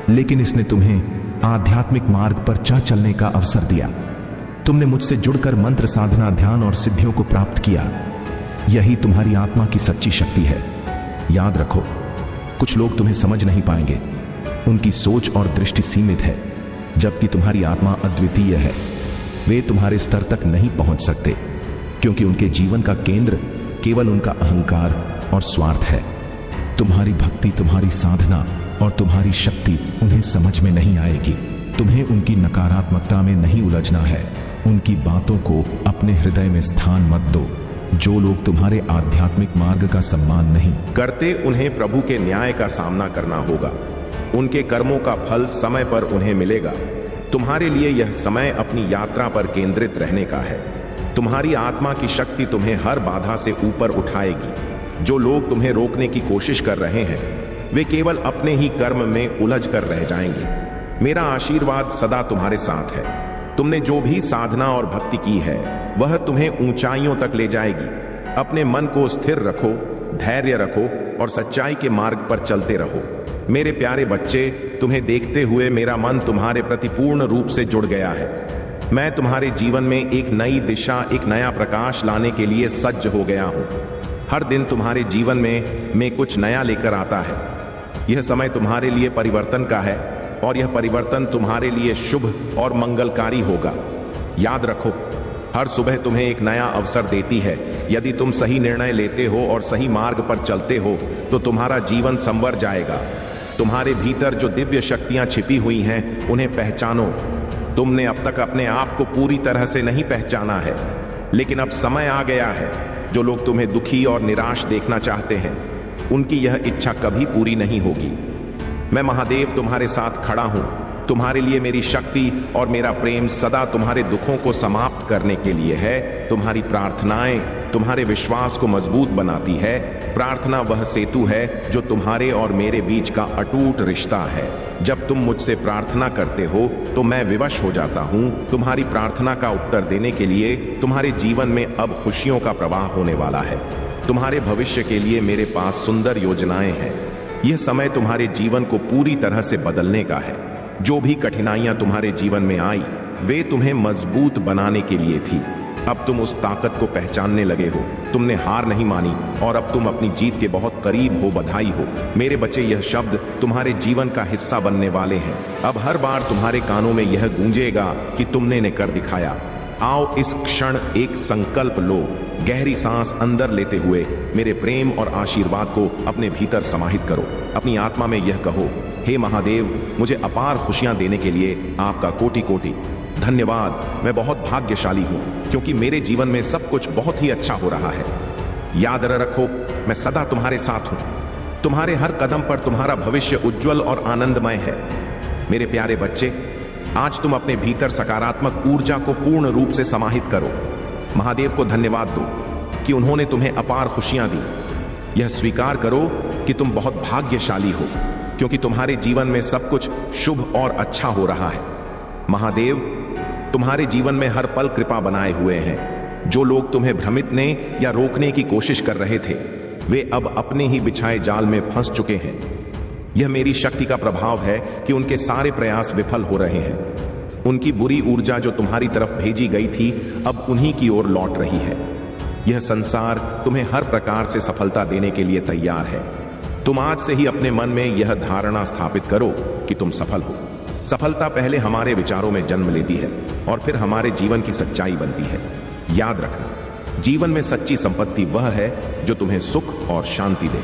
लेकिन इसने तुम्हें आध्यात्मिक मार्ग पर चलने का अवसर दिया। तुमने मुझसे जुड़कर मंत्र साधना, ध्यान और सिद्धियों को प्राप्त किया। यही तुम्हारी आत्मा की सच्ची शक्ति है। याद रखो, कुछ लोग तुम्हें समझ नहीं पाएंगे। उनकी सोच और दृष्टि सीमित है, जबकि तुम्हारी आत्मा अद्वितीय है। वे तुम्हारे स्तर तक नहीं पहुंच सकते, क्योंकि उनके जीवन का केंद्र केवल उनका अहंकार और स्वार्थ है। तुम्हारी भक्ति, तुम्हारी साधना और तुम्हारी शक्ति उन्हें समझ में नहीं आएगी। तुम्हें उनकी नकारात्मकता में नहीं उलझना है। उनकी बातों को अपने हृदय में स्थान मत दो। जो लोग तुम्हारे आध्यात्मिक मार्ग का सम्मान नहीं करते, उन्हें प्रभु के न्याय का सामना करना होगा। उनके कर्मों का फल समय पर उन्हें मिलेगा। तुम्हारे लिए यह समय अपनी यात्रा पर केंद्रित रहने का है। तुम्हारी आत्मा की शक्ति तुम्हें हर बाधा से ऊपर उठाएगी। जो लोग तुम्हें रोकने की कोशिश कर रहे हैं, वे केवल अपने ही कर्म में उलझ कर रह जाएंगे। मेरा आशीर्वाद सदा तुम्हारे साथ है। तुमने जो भी साधना और भक्ति की है, वह तुम्हें ऊंचाइयों तक ले जाएगी। अपने मन को स्थिर रखो, धैर्य रखो और सच्चाई के मार्ग पर चलते रहो। मेरे प्यारे बच्चे, तुम्हें देखते हुए मेरा मन तुम्हारे प्रति पूर्ण रूप से जुड़ गया है। मैं तुम्हारे जीवन में एक नई दिशा, एक नया प्रकाश लाने के लिए सज्ज हो गया हूं। हर दिन तुम्हारे जीवन में मैं कुछ नया लेकर आता है। यह समय तुम्हारे लिए परिवर्तन का है और यह परिवर्तन तुम्हारे लिए शुभ और मंगलकारी होगा। याद रखो, हर सुबह तुम्हें एक नया अवसर देती है। यदि तुम सही निर्णय लेते हो और सही मार्ग पर चलते हो, तो तुम्हारा जीवन संवर जाएगा। तुम्हारे भीतर जो दिव्य शक्तियां छिपी हुई हैं, उन्हें पहचानो। तुमने अब तक अपने आप को पूरी तरह से नहीं पहचाना है, लेकिन अब समय आ गया है। जो लोग तुम्हें दुखी और निराश देखना चाहते हैं, उनकी यह इच्छा कभी पूरी नहीं होगी। मैं महादेव तुम्हारे साथ खड़ा हूं। तुम्हारे लिए मेरी शक्ति और मेरा प्रेम सदा तुम्हारे दुखों को समाप्त करने के लिए है। तुम्हारी प्रार्थनाएं तुम्हारे विश्वास को मजबूत बनाती है। प्रार्थना वह सेतु है जो तुम्हारे और मेरे बीच का अटूट रिश्ता है। जब तुम मुझसे प्रार्थना करते हो तो मैं विवश हो जाता हूं। तुम्हारी प्रार्थना का उत्तर देने के लिए तुम्हारे जीवन में अब खुशियों का प्रवाह होने वाला है। तुम्हारे भविष्य के लिए मेरे पास सुंदर योजनाएं हैं। यह समय तुम्हारे जीवन को पूरी तरह से बदलने का है। जो भी कठिनाइयां तुम्हारे जीवन में आई, वे तुम्हें मजबूत बनाने के लिए थी। अब तुम उस ताकत को पहचानने लगे हो। तुमने हार नहीं मानी और अब तुम अपनी जीत के बहुत करीब हो। बधाई हो मेरे बच्चे। यह शब्द तुम्हारे जीवन का हिस्सा बनने वाले हैं। अब हर बार तुम्हारे कानों में यह गूंजेगा कि तुमने ने कर दिखाया। आओ इस क्षण एक संकल्प लो। गहरी सांस अंदर लेते हुए मेरे प्रेम और आशीर्वाद को अपने भीतर समाहित करो। अपनी आत्मा में यह कहो, हे महादेव, मुझे अपार खुशियां देने के लिए आपका कोटि कोटि धन्यवाद। मैं बहुत भाग्यशाली हूं, क्योंकि मेरे जीवन में सब कुछ बहुत ही अच्छा हो रहा है। याद रखो, मैं सदा तुम्हारे साथ हूं। तुम्हारे हर कदम पर तुम्हारा भविष्य उज्जवल और आनंदमय है। मेरे प्यारे बच्चे, आज तुम अपने भीतर सकारात्मक ऊर्जा को पूर्ण रूप से समाहित करो। महादेव को धन्यवाद दो कि उन्होंने तुम्हें अपार खुशियां दी। यह स्वीकार करो कि तुम बहुत भाग्यशाली हो, क्योंकि तुम्हारे जीवन में सब कुछ शुभ और अच्छा हो रहा है। महादेव तुम्हारे जीवन में हर पल कृपा बनाए हुए हैं। जो लोग तुम्हें भ्रमित ने या रोकने की कोशिश कर रहे थे, वे अब अपने ही बिछाए जाल में फंस चुके हैं। यह मेरी शक्ति का प्रभाव है कि उनके सारे प्रयास विफल हो रहे हैं। उनकी बुरी ऊर्जा जो तुम्हारी तरफ भेजी गई थी अब उन्हीं की ओर लौट रही है। यह संसार तुम्हें हर प्रकार से सफलता देने के लिए तैयार है। तुम आज से ही अपने मन में यह धारणा स्थापित करो कि तुम सफल हो। सफलता पहले हमारे विचारों में जन्म लेती है और फिर हमारे जीवन की सच्चाई बनती है। याद रखना, जीवन में सच्ची संपत्ति वह है जो तुम्हें सुख और शांति दे।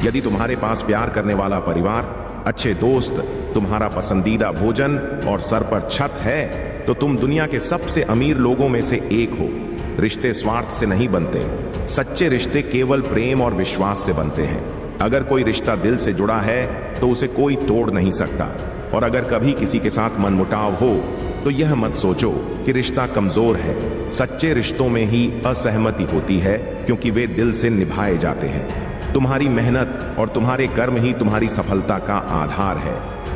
यदि तुम्हारे पास प्यार करने वाला परिवार, अच्छे दोस्त, तुम्हारा पसंदीदा भोजन और सर पर छत है तो तुम दुनिया के सबसे अमीर लोगों में से एक हो। रिश्ते स्वार्थ से नहीं बनते, सच्चे रिश्ते केवल प्रेम और विश्वास से बनते हैं। अगर कोई रिश्ता दिल से जुड़ा है तो उसे कोई तोड़ नहीं सकता। और अगर कभी किसी के साथ मनमुटाव हो तो यह मत सोचो कि रिश्ता कमजोर है। सच्चे रिश्तों में ही असहमति होती है क्योंकि वे दिल से निभाए जाते हैं। तुम्हारी मेहनत और तुम्हारे कर्म ही तुम्हारी सफलता का आधार है।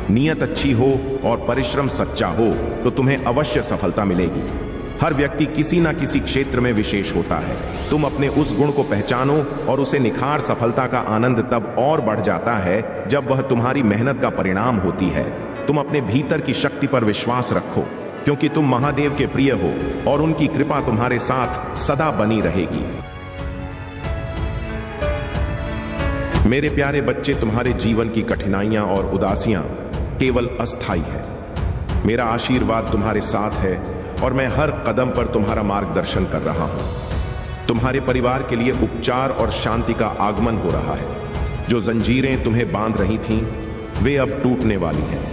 नियत अच्छी हो और परिश्रम सच्चा हो तो तुम्हें अवश्य सफलता मिलेगी। हर व्यक्ति किसी ना किसी क्षेत्र में विशेष होता है। तुम अपने उस गुण को पहचानो और उसे निखार। सफलता का आनंद तब और बढ़ जाता है जब वह तुम्हारी मेहनत का परिणाम होती है। तुम अपने भीतर की शक्ति पर विश्वास रखो क्योंकि तुम महादेव के प्रिय हो और उनकी कृपा तुम्हारे साथ सदा बनी रहेगी। मेरे प्यारे बच्चे, तुम्हारे जीवन की कठिनाइयां और उदासियां केवल अस्थायी है। मेरा आशीर्वाद तुम्हारे साथ है और मैं हर कदम पर तुम्हारा मार्गदर्शन कर रहा हूं। तुम्हारे परिवार के लिए उपचार और शांति का आगमन हो रहा है। जो जंजीरें तुम्हें बांध रही थीं, वे अब टूटने वाली हैं।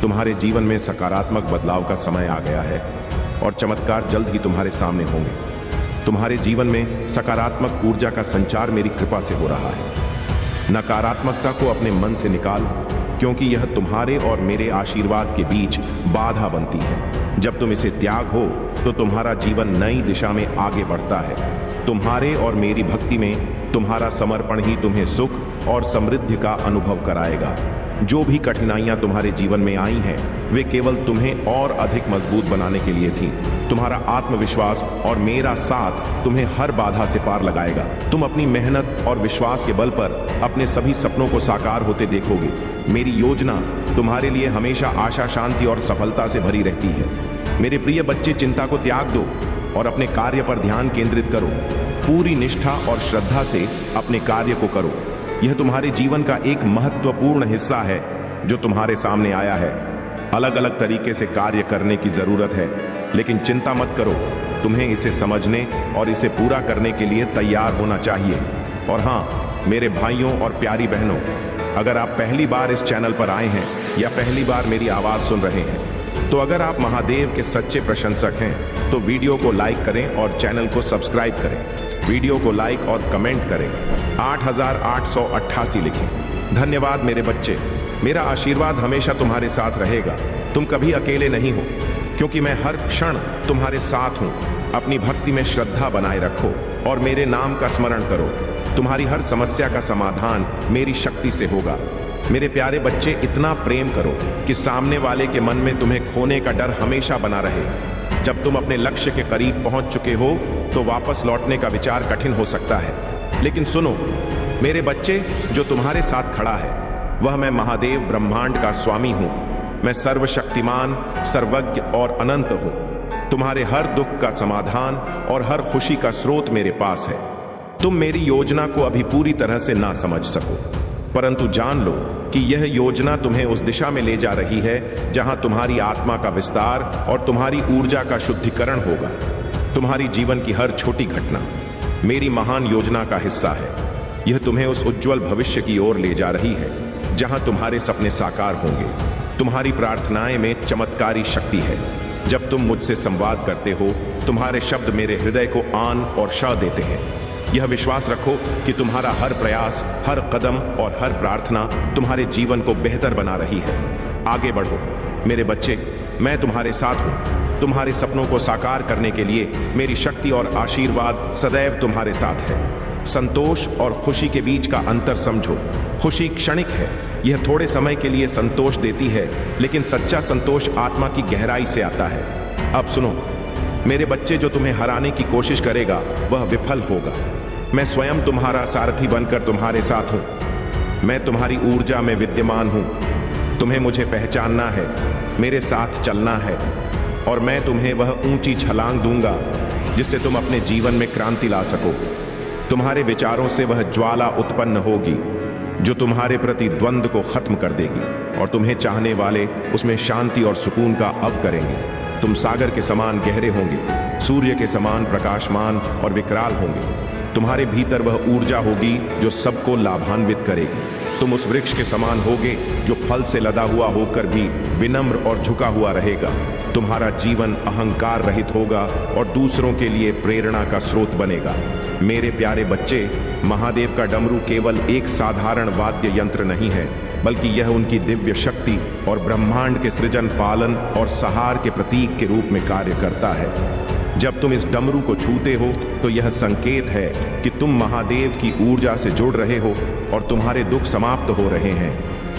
तुम्हारे जीवन में सकारात्मक बदलाव का समय आ गया है और चमत्कार जल्द ही तुम्हारे सामने होंगे। तुम्हारे जीवन में सकारात्मक ऊर्जा का संचार मेरी कृपा से हो रहा है। नकारात्मकता को अपने मन से निकाल क्योंकि यह तुम्हारे और मेरे आशीर्वाद के बीच बाधा बनती है। जब तुम इसे त्याग हो तो तुम्हारा जीवन नई दिशा में आगे बढ़ता है। तुम्हारे और मेरी भक्ति में तुम्हारा समर्पण ही तुम्हें सुख और समृद्धि का अनुभव कराएगा। जो भी कठिनाइयां तुम्हारे जीवन में आई हैं, वे केवल तुम्हें और अधिक मजबूत बनाने के लिए थी। तुम्हारा आत्मविश्वास और मेरा साथ तुम्हें हर बाधा से पार लगाएगा। तुम अपनी मेहनत और विश्वास के बल पर अपने सभी सपनों को साकार होते देखोगे। मेरी योजना तुम्हारे लिए हमेशा आशा, शांति और सफलता से भरी रहती है। मेरे प्रिय बच्चे, चिंता को त्याग दो और अपने कार्य पर ध्यान केंद्रित करो। पूरी निष्ठा और श्रद्धा से अपने कार्य को करो। यह तुम्हारे जीवन का एक महत्वपूर्ण हिस्सा है जो तुम्हारे सामने आया है। अलग अलग तरीके से कार्य करने की जरूरत है, लेकिन चिंता मत करो। तुम्हें इसे समझने और इसे पूरा करने के लिए तैयार होना चाहिए। और हाँ, मेरे भाइयों और प्यारी बहनों, अगर आप पहली बार इस चैनल पर आए हैं या पहली बार मेरी आवाज सुन रहे हैं, तो अगर आप महादेव के सच्चे प्रशंसक हैं तो वीडियो को लाइक करें और चैनल को सब्सक्राइब करें। वीडियो को लाइक और कमेंट करें। 8888 लिखें। धन्यवाद मेरे बच्चे। मेरा आशीर्वाद हमेशा तुम्हारे साथ रहेगा। तुम कभी अकेले नहीं हो क्योंकि मैं हर क्षण तुम्हारे साथ हूं। अपनी भक्ति में श्रद्धा बनाए रखो और मेरे नाम का स्मरण करो। तुम्हारी हर समस्या का समाधान मेरी शक्ति से होगा। मेरे प्यारे बच्चे, इतना प्रेम करो कि सामने वाले के मन में तुम्हें खोने का डर हमेशा बना रहे। जब तुम अपने लक्ष्य के करीब पहुंच चुके हो तो वापस लौटने का विचार कठिन हो सकता है। लेकिन सुनो मेरे बच्चे, जो तुम्हारे साथ खड़ा है वह मैं महादेव ब्रह्मांड का स्वामी हूं। मैं सर्वशक्तिमान, सर्वज्ञ और अनंत हूं। तुम्हारे हर दुख का समाधान और हर खुशी का स्रोत मेरे पास है। तुम मेरी योजना को अभी पूरी तरह से ना समझ सको, परंतु जान लो कि यह योजना तुम्हें उस दिशा में ले जा रही है जहां तुम्हारी आत्मा का विस्तार और तुम्हारी ऊर्जा का शुद्धिकरण होगा। तुम्हारी जीवन की हर छोटी घटना मेरी महान योजना का हिस्सा है। यह तुम्हें उस उज्जवल भविष्य की ओर ले जा रही है जहां तुम्हारे सपने साकार होंगे। तुम्हारी प्रार्थनाएं में चमत्कारी शक्ति है। जब तुम मुझसे संवाद करते हो, तुम्हारे शब्द मेरे हृदय को आन और श देते हैं। यह विश्वास रखो कि तुम्हारा हर प्रयास, हर कदम और हर प्रार्थना तुम्हारे जीवन को बेहतर बना रही है। आगे बढ़ो मेरे बच्चे, मैं तुम्हारे साथ हूं। तुम्हारे सपनों को साकार करने के लिए मेरी शक्ति और आशीर्वाद सदैव तुम्हारे साथ है। संतोष और खुशी के बीच का अंतर समझो। खुशी क्षणिक है, यह थोड़े समय के लिए संतोष देती है, लेकिन सच्चा संतोष आत्मा की गहराई से आता है। अब सुनो मेरे बच्चे, जो तुम्हें हराने की कोशिश करेगा वह विफल होगा। मैं स्वयं तुम्हारा सारथी बनकर तुम्हारे साथ हूं। मैं तुम्हारी ऊर्जा में विद्यमान हूं। तुम्हें मुझे पहचानना है, मेरे साथ चलना है और मैं तुम्हें वह ऊंची छलांग दूंगा जिससे तुम अपने जीवन में क्रांति ला सको। तुम्हारे विचारों से वह ज्वाला उत्पन्न होगी जो तुम्हारे प्रति द्वंद्व को खत्म कर देगी, और तुम्हें चाहने वाले उसमें शांति और सुकून का अव करेंगे। तुम सागर के समान गहरे होंगे, सूर्य के समान प्रकाशमान और विकराल होंगे। तुम्हारे भीतर वह ऊर्जा होगी जो सबको लाभान्वित करेगी। तुम उस वृक्ष के समान होगे जो फल से लदा हुआ होकर भी विनम्र और झुका हुआ रहेगा। तुम्हारा जीवन अहंकार रहित होगा और दूसरों के लिए प्रेरणा का स्रोत बनेगा। मेरे प्यारे बच्चे, महादेव का डमरू केवल एक साधारण वाद्य यंत्र नहीं है, बल्कि यह उनकी दिव्य शक्ति और ब्रह्मांड के सृजन, पालन और सहार के प्रतीक के रूप में कार्य करता है। जब तुम इस डमरू को छूते हो तो यह संकेत है कि तुम महादेव की ऊर्जा से जुड़ रहे हो और तुम्हारे दुख समाप्त हो रहे हैं।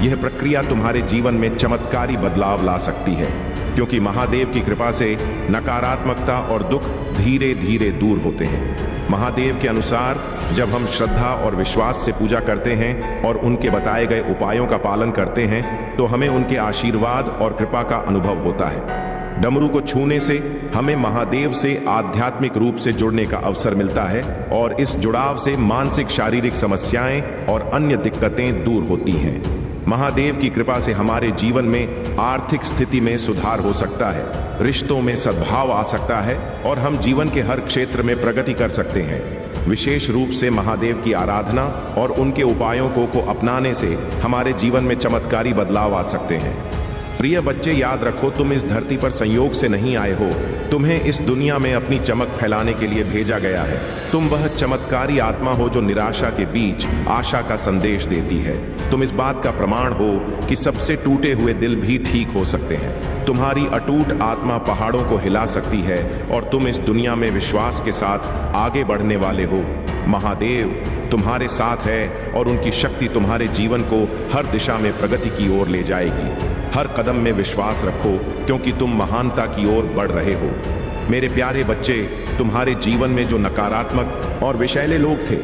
यह प्रक्रिया तुम्हारे जीवन में चमत्कारी बदलाव ला सकती है, क्योंकि महादेव की कृपा से नकारात्मकता और दुख धीरे धीरे दूर होते हैं। महादेव के अनुसार जब हम श्रद्धा और विश्वास से पूजा करते हैं और उनके बताए गए उपायों का पालन करते हैं तो हमें उनके आशीर्वाद और कृपा का अनुभव होता है। डमरू को छूने से हमें महादेव से आध्यात्मिक रूप से जुड़ने का अवसर मिलता है और इस जुड़ाव से मानसिक शारीरिक समस्याएं और अन्य दिक्कतें दूर होती हैं। महादेव की कृपा से हमारे जीवन में आर्थिक स्थिति में सुधार हो सकता है, रिश्तों में सद्भाव आ सकता है और हम जीवन के हर क्षेत्र में प्रगति कर सकते हैं। विशेष रूप से महादेव की आराधना और उनके उपायों को अपनाने से हमारे जीवन में चमत्कारी बदलाव आ सकते हैं। प्रिय बच्चे, याद रखो, तुम इस धरती पर संयोग से नहीं आए हो। तुम्हें इस दुनिया में अपनी चमक फैलाने के लिए भेजा गया है। तुम वह चमत्कारी आत्मा हो जो निराशा के बीच आशा का संदेश देती है। तुम इस बात का प्रमाण हो कि सबसे टूटे हुए दिल भी ठीक हो सकते हैं। तुम्हारी अटूट आत्मा पहाड़ों को हिला सकती है और तुम इस दुनिया में विश्वास के साथ आगे बढ़ने वाले हो। महादेव तुम्हारे साथ है और उनकी शक्ति तुम्हारे जीवन को हर दिशा में प्रगति की ओर ले जाएगी। हर कदम में विश्वास रखो, क्योंकि तुम महानता की ओर बढ़ रहे हो। मेरे प्यारे बच्चे, तुम्हारे जीवन में जो नकारात्मक और विषैले लोग थे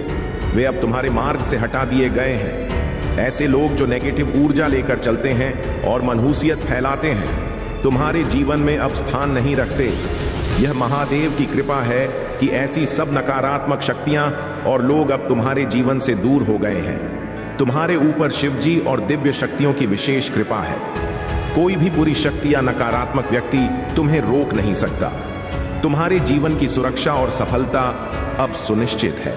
वे अब तुम्हारे मार्ग से हटा दिए गए हैं। ऐसे लोग जो नेगेटिव ऊर्जा लेकर चलते हैं और मनहूसियत फैलाते हैं तुम्हारे जीवन में अब स्थान नहीं रखते। यह महादेव की कृपा है कि ऐसी सब नकारात्मक शक्तियां और लोग अब तुम्हारे जीवन से दूर हो गए हैं। तुम्हारे ऊपर शिवजी और दिव्य शक्तियों की विशेष कृपा है। कोई भी बुरी शक्ति या नकारात्मक व्यक्ति तुम्हें रोक नहीं सकता। तुम्हारे जीवन की सुरक्षा और सफलता अब सुनिश्चित है।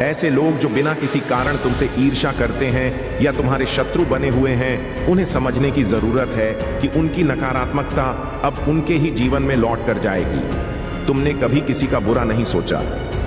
ऐसे लोग जो बिना किसी कारण तुमसे ईर्ष्या करते हैं या तुम्हारे शत्रु बने हुए हैं, उन्हें समझने की जरूरत है कि उनकी नकारात्मकता अब उनके ही जीवन में लौट कर जाएगी। तुमने कभी किसी का बुरा नहीं सोचा,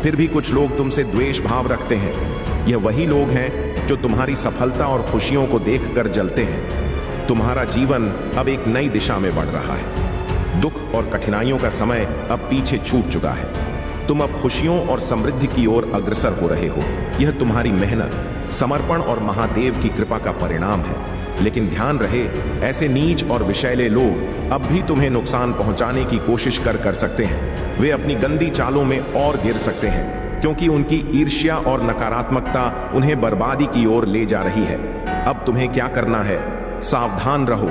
फिर भी कुछ लोग तुमसे द्वेष भाव रखते हैं। यह वही लोग हैं जो तुम्हारी सफलता और खुशियों को देखकर जलते हैं। तुम्हारा जीवन अब एक नई दिशा में बढ़ रहा है। दुख और कठिनाइयों का समय अब पीछे छूट चुका है। तुम अब खुशियों और समृद्धि की ओर अग्रसर हो रहे हो। यह तुम्हारी मेहनत, समर्पण और महादेव की कृपा का परिणाम है। लेकिन ध्यान रहे, ऐसे नीच और विषैले लोग अब भी तुम्हें नुकसान पहुंचाने की कोशिश कर सकते हैं। वे अपनी गंदी चालों में और गिर सकते हैं, क्योंकि उनकी ईर्ष्या और नकारात्मकता उन्हें बर्बादी की ओर ले जा रही है। अब तुम्हें क्या करना है? सावधान रहो।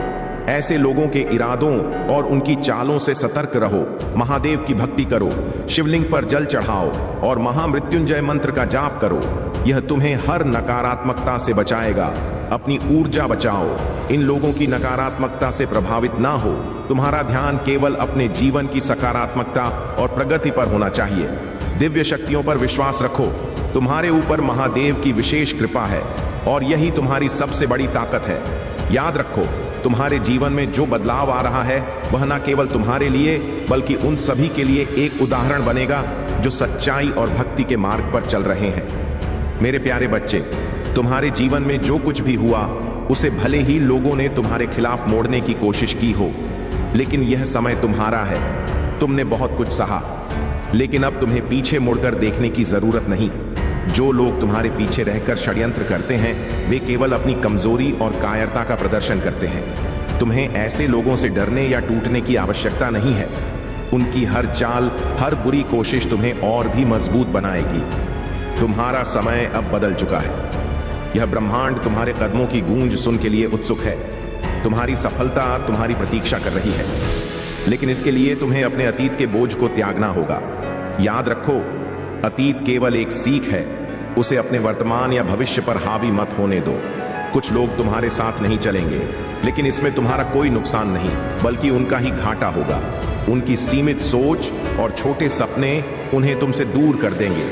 ऐसे लोगों के इरादों और उनकी चालों से सतर्क रहो। महादेव की भक्ति करो, शिवलिंग पर जल चढ़ाओ और महामृत्युंजय मंत्र का जाप करो। यह तुम्हें हर नकारात्मकता से बचाएगा। अपनी ऊर्जा बचाओ। इन लोगों की नकारात्मकता से प्रभावित ना हो। तुम्हारा ध्यान केवल अपने जीवन की सकारात्मकता और प्रगति पर होना चाहिए। दिव्य शक्तियों पर विश्वास रखो। तुम्हारे ऊपर महादेव की विशेष कृपा है और यही तुम्हारी सबसे बड़ी ताकत है। याद रखो, तुम्हारे जीवन में जो बदलाव आ रहा है वह न केवल तुम्हारे लिए बल्कि उन सभी के लिए एक उदाहरण बनेगा जो सच्चाई और भक्ति के मार्ग पर चल रहे हैं। मेरे प्यारे बच्चे, तुम्हारे जीवन में जो कुछ भी हुआ उसे भले ही लोगों ने तुम्हारे खिलाफ मोड़ने की कोशिश की हो, लेकिन यह समय तुम्हारा है। तुमने बहुत कुछ सहा, लेकिन अब तुम्हें पीछे मुड़कर देखने की जरूरत नहीं। जो लोग तुम्हारे पीछे रहकर षड्यंत्र करते हैं वे केवल अपनी कमजोरी और कायरता का प्रदर्शन करते हैं। तुम्हें ऐसे लोगों से डरने या टूटने की आवश्यकता नहीं है। उनकी हर चाल, हर बुरी कोशिश तुम्हें और भी मजबूत बनाएगी। तुम्हारा समय अब बदल चुका है। यह ब्रह्मांड तुम्हारे कदमों की गूंज सुन के लिए उत्सुक है। तुम्हारी सफलता तुम्हारी प्रतीक्षा कर रही है। लेकिन इसके लिए तुम्हें अपने अतीत के बोझ को त्यागना होगा। याद रखो, अतीत केवल एक सीख है, उसे अपने वर्तमान या भविष्य पर हावी मत होने दो। कुछ लोग तुम्हारे साथ नहीं चलेंगे, लेकिन इसमें तुम्हारा कोई नुकसान नहीं, बल्कि उनका ही घाटा होगा। उनकी सीमित सोच और छोटे सपने उन्हें तुमसे दूर कर देंगे।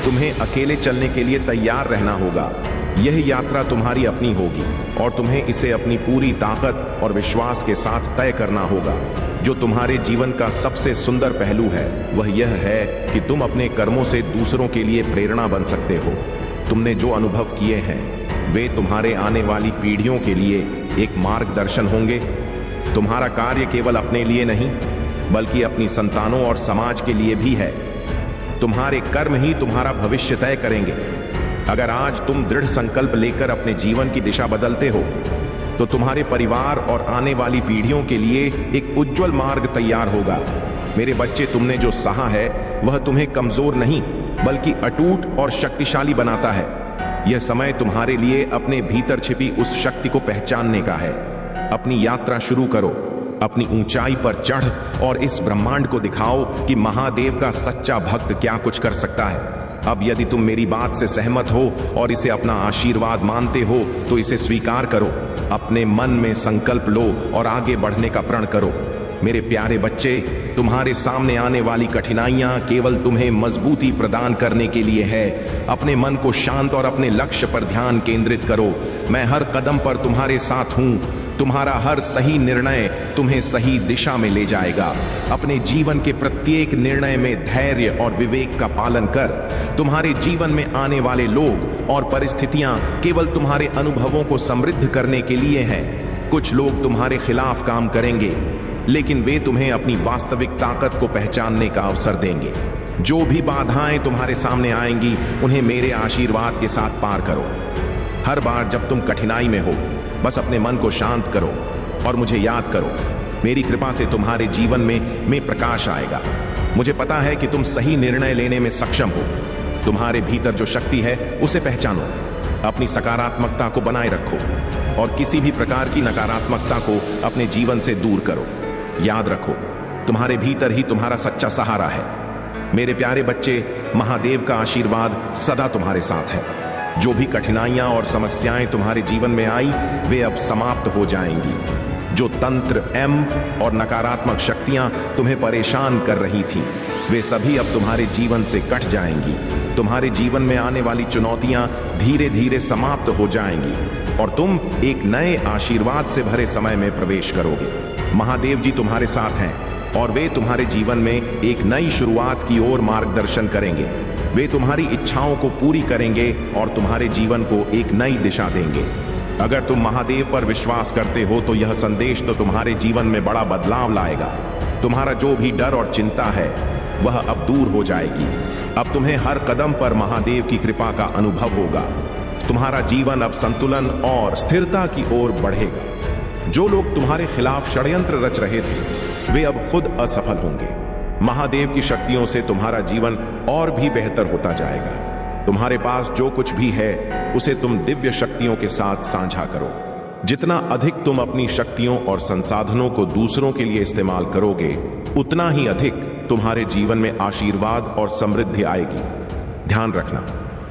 तुम्हें अकेले चलने के लिए तैयार रहना होगा। यह यात्रा तुम्हारी अपनी होगी और तुम्हें इसे अपनी पूरी ताकत और विश्वास के साथ तय करना होगा। जो तुम्हारे जीवन का सबसे सुंदर पहलू है वह यह है कि तुम अपने कर्मों से दूसरों के लिए प्रेरणा बन सकते हो। तुमने जो अनुभव किए हैं वे तुम्हारे आने वाली पीढ़ियों के लिए एक मार्गदर्शन होंगे। तुम्हारा कार्य केवल अपने लिए नहीं, बल्कि अपनी संतानों और समाज के लिए भी है। तुम्हारे कर्म ही तुम्हारा भविष्य तय करेंगे। अगर आज तुम दृढ़ संकल्प लेकर अपने जीवन की दिशा बदलते हो, तो तुम्हारे परिवार और आने वाली पीढ़ियों के लिए एक उज्जवल मार्ग तैयार होगा। मेरे बच्चे, तुमने जो सहा है वह तुम्हें कमजोर नहीं, बल्कि अटूट और शक्तिशाली बनाता है। यह समय तुम्हारे लिए अपने भीतर छिपी उस शक्ति को पहचानने का है। अपनी यात्रा शुरू करो, अपनी ऊंचाई पर चढ़ और इस ब्रह्मांड को दिखाओ कि महादेव का सच्चा भक्त क्या कुछ कर सकता है। अब यदि तुम मेरी बात से सहमत हो और इसे अपना आशीर्वाद मानते हो, तो इसे स्वीकार करो। अपने मन में संकल्प लो और आगे बढ़ने का प्रण करो। मेरे प्यारे बच्चे, तुम्हारे सामने आने वाली कठिनाइयां केवल तुम्हें मजबूती प्रदान करने के लिए है। अपने मन को शांत और अपने लक्ष्य पर ध्यान केंद्रित करो। मैं हर कदम पर तुम्हारे साथ हूं। तुम्हारा हर सही निर्णय तुम्हें सही दिशा में ले जाएगा। अपने जीवन के प्रत्येक निर्णय में धैर्य और विवेक का पालन कर। तुम्हारे जीवन में आने वाले लोग और परिस्थितियां केवल तुम्हारे अनुभवों को समृद्ध करने के लिए हैं। कुछ लोग तुम्हारे खिलाफ काम करेंगे, लेकिन वे तुम्हें अपनी वास्तविक ताकत को पहचानने का अवसर देंगे। जो भी बाधाएं तुम्हारे सामने आएंगी, उन्हें मेरे आशीर्वाद के साथ पार करो। हर बार जब तुम कठिनाई में हो, बस अपने मन को शांत करो और मुझे याद करो। मेरी कृपा से तुम्हारे जीवन में प्रकाश आएगा। मुझे पता है कि तुम सही निर्णय लेने में सक्षम हो। तुम्हारे भीतर जो शक्ति है उसे पहचानो। अपनी सकारात्मकता को बनाए रखो और किसी भी प्रकार की नकारात्मकता को अपने जीवन से दूर करो। याद रखो, तुम्हारे भीतर ही तुम्हारा सच्चा सहारा है। मेरे प्यारे बच्चे, महादेव का आशीर्वाद सदा तुम्हारे साथ है। जो भी कठिनाइयां और समस्याएं तुम्हारे जीवन में आई, वे अब समाप्त हो जाएंगी। जो तंत्र, और नकारात्मक शक्तियां तुम्हें परेशान कर रही थी, वे सभी अब तुम्हारे जीवन से कट जाएंगी। तुम्हारे जीवन में आने वाली चुनौतियां धीरे धीरे समाप्त हो जाएंगी और तुम एक नए आशीर्वाद से भरे समय में प्रवेश करोगे। महादेव जी तुम्हारे साथ हैं और वे तुम्हारे जीवन में एक नई शुरुआत की ओर मार्गदर्शन करेंगे। वे तुम्हारी इच्छाओं को पूरी करेंगे और तुम्हारे जीवन को एक नई दिशा देंगे। अगर तुम महादेव पर विश्वास करते हो, तो यह संदेश तो तुम्हारे जीवन में बड़ा बदलाव लाएगा। तुम्हारा जो भी डर और चिंता है वह अब दूर हो जाएगी। अब तुम्हें हर कदम पर महादेव की कृपा का अनुभव होगा। तुम्हारा जीवन अब संतुलन और स्थिरता की ओर बढ़ेगा। जो लोग तुम्हारे खिलाफ षड्यंत्र रच रहे थे, वे अब खुद असफल होंगे। महादेव की शक्तियों से तुम्हारा जीवन और भी बेहतर होता जाएगा। तुम्हारे पास जो कुछ भी है, उसे तुम दिव्य शक्तियों के साथ साझा करो। जितना अधिक तुम अपनी शक्तियों और संसाधनों को दूसरों के लिए इस्तेमाल करोगे, उतना ही अधिक तुम्हारे जीवन में आशीर्वाद और समृद्धि आएगी। ध्यान रखना,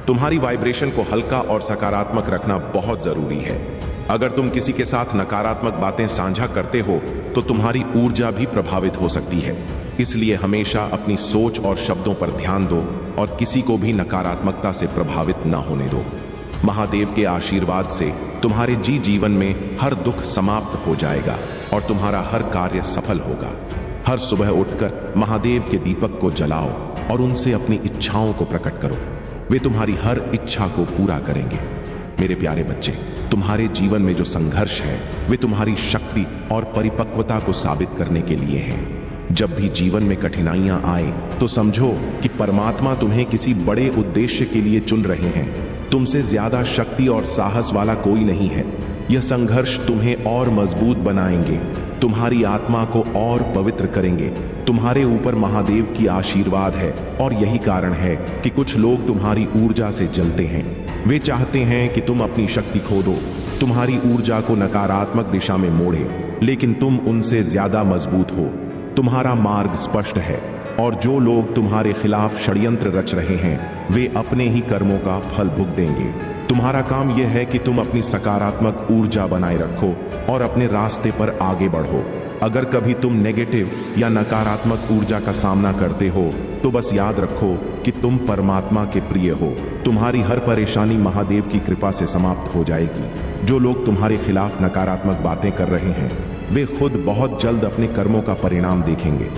तुम्हारी वाइब्रेशन को हल्का और सकारात्मक रखना बहुत जरूरी है। अगर तुम किसी के साथ नकारात्मक बातें साझा करते हो, तो तुम्हारी ऊर्जा भी प्रभावित हो सकती है। इसलिए हमेशा अपनी सोच और शब्दों पर ध्यान दो और किसी को भी नकारात्मकता से प्रभावित न होने दो। महादेव के आशीर्वाद से तुम्हारे जीवन में हर दुख समाप्त हो जाएगा और तुम्हारा हर कार्य सफल होगा। हर सुबह उठकर महादेव के दीपक को जलाओ और उनसे अपनी इच्छाओं को प्रकट करो। वे तुम्हारी हर इच्छा को पूरा करेंगे। मेरे प्यारे बच्चे, तुम्हारे जीवन में जो संघर्ष है, वे तुम्हारी शक्ति और परिपक्वता को साबित करने के लिए है। जब भी जीवन में कठिनाइयां आए, तो समझो कि परमात्मा तुम्हें किसी बड़े उद्देश्य के लिए चुन रहे हैं। तुमसे ज्यादा शक्ति और साहस वाला कोई नहीं है। यह संघर्ष तुम्हें और मजबूत बनाएंगे, तुम्हारी आत्मा को और पवित्र करेंगे। तुम्हारे ऊपर महादेव की आशीर्वाद है और यही कारण है कि कुछ लोग तुम्हारी ऊर्जा से जलते हैं। वे चाहते हैं कि तुम अपनी शक्ति खो दो, तुम्हारी ऊर्जा को नकारात्मक दिशा में मोड़े, लेकिन तुम उनसे ज्यादा मजबूत हो। तुम्हारा मार्ग स्पष्ट है और जो लोग तुम्हारे खिलाफ षड्यंत्र रच रहे हैं वे अपने ही कर्मों का फल भुगत देंगे। तुम्हारा काम यह है कि तुम अपनी सकारात्मक ऊर्जा बनाए रखो और अपने रास्ते पर आगे बढ़ो। अगर कभी तुम नेगेटिव या नकारात्मक ऊर्जा का सामना करते हो तो बस याद रखो कि तुम परमात्मा के प्रिय हो। तुम्हारी हर परेशानी महादेव की कृपा से समाप्त हो जाएगी। जो लोग तुम्हारे खिलाफ नकारात्मक बातें कर रहे हैं वे खुद बहुत जल्द अपने कर्मों का परिणाम देखेंगे।